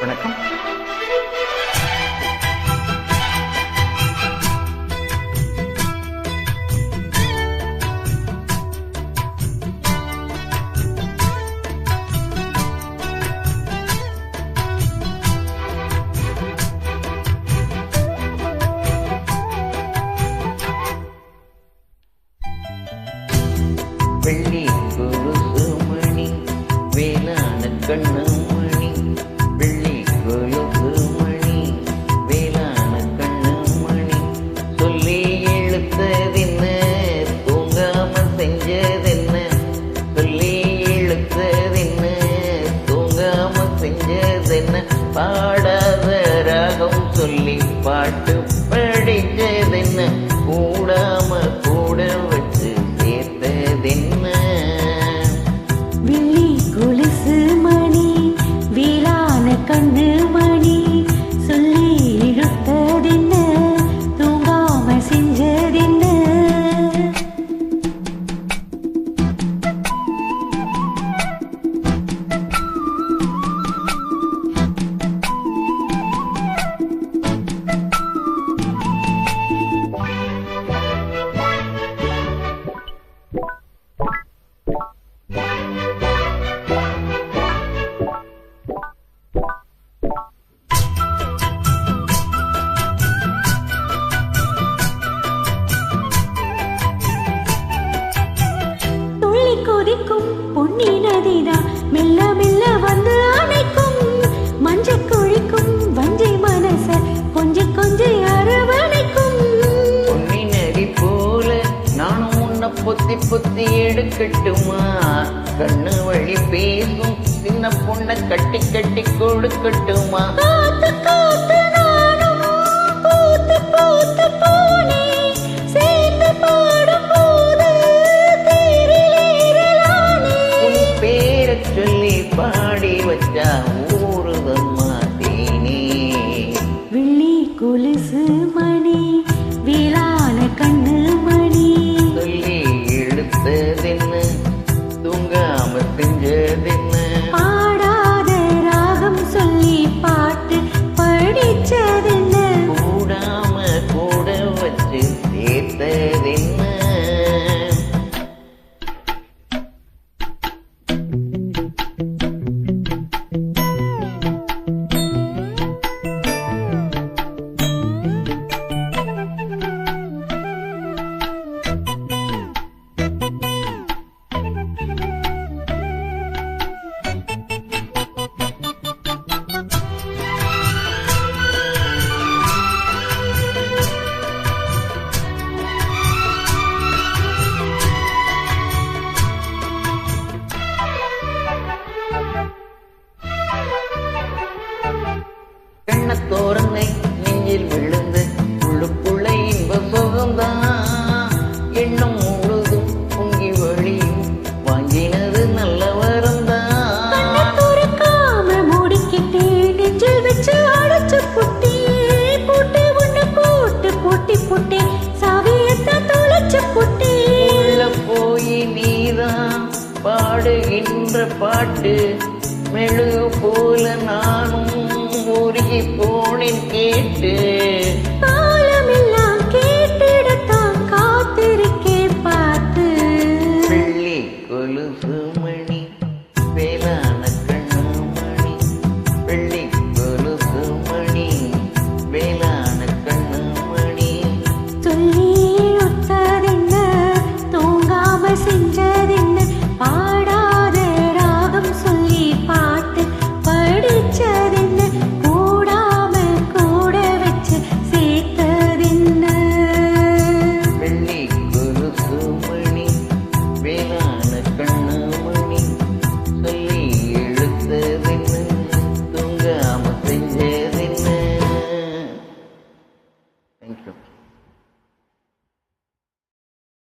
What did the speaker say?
வணக்கம். வெள்ளி கொலுசு மணி வேளாண கண்ணு மணி, வெள்ளி கொலுசு மணி வேளாண கண்ணு மணி, சொல்லி இழுத்ததென்ன தூங்காம செஞ்சதென்ன, சொல்லி இழுத்ததென்ன தூங்காம செஞ்சதென்ன, பாடாத ராகம் சொல்லி பாட்டு படிச்சதென்ன, கூடாம கூட வச்சு சேர்த்ததென்ன. வெள்ளி கொலுசு மணி வேளாண கண்ணு மணி, சொல்லி இழுத்ததென்ன தூங்காம செஞ்சதென்ன. கொதிக்கும் பொன்னி நதிதான் மெல்ல மெல்ல வந்து அணைக்கும், மஞ்ச கொழிக்கும் வஞ்சி மனச கொஞ்சி கொஞ்சி அரவணைக்கும். பொன்னி நதி போல நானும் உன்னை பொத்தி பொத்தி எடுக்கட்டுமா, கண்ணு வழி பேசும் சின்ன பொண்ணை கட்டி கட்டி கொடுக்கட்டுமா. காத்து காத்து நானும் பூத்து பூத்து போனேன், சேர்ந்து பாடும் போது சொல்லி பாடி வச்சா ஊருதம்மா தேனே. வெள்ளி கொலுசு மணி வேளாண கண்ணு மணி, சொல்லி இழுத்ததென்ன தூங்காம செஞ்சதென்ன, பாடாத ராகம் சொல்லி பாட்டு படிச்சதென்ன, கூடாம கூட வச்சு சேர்த்ததென்ன. கண்ணத்தோரனை நெஞ்சில் விழுந்து உள்ளுக்குள்ள இன்ப சுகம்தான், எண்ணம் முழுதும் பொங்கி வழியும் வாங்கினது நல்ல வரம்தான். துறக்காம மூடிக்கிட்டே நெஞ்சில் வச்சு அடைச்சு புட்டி போட்டு ஒண்ணு போட்டு போட்டி போட்டே சாவியத்தை தொலைச்சு புட்டி. உள்ள போய் நீதான் பாடுகின்ற பாட்டு, மெழுகு போல நானும் உருகி போனேன் கேட்டு.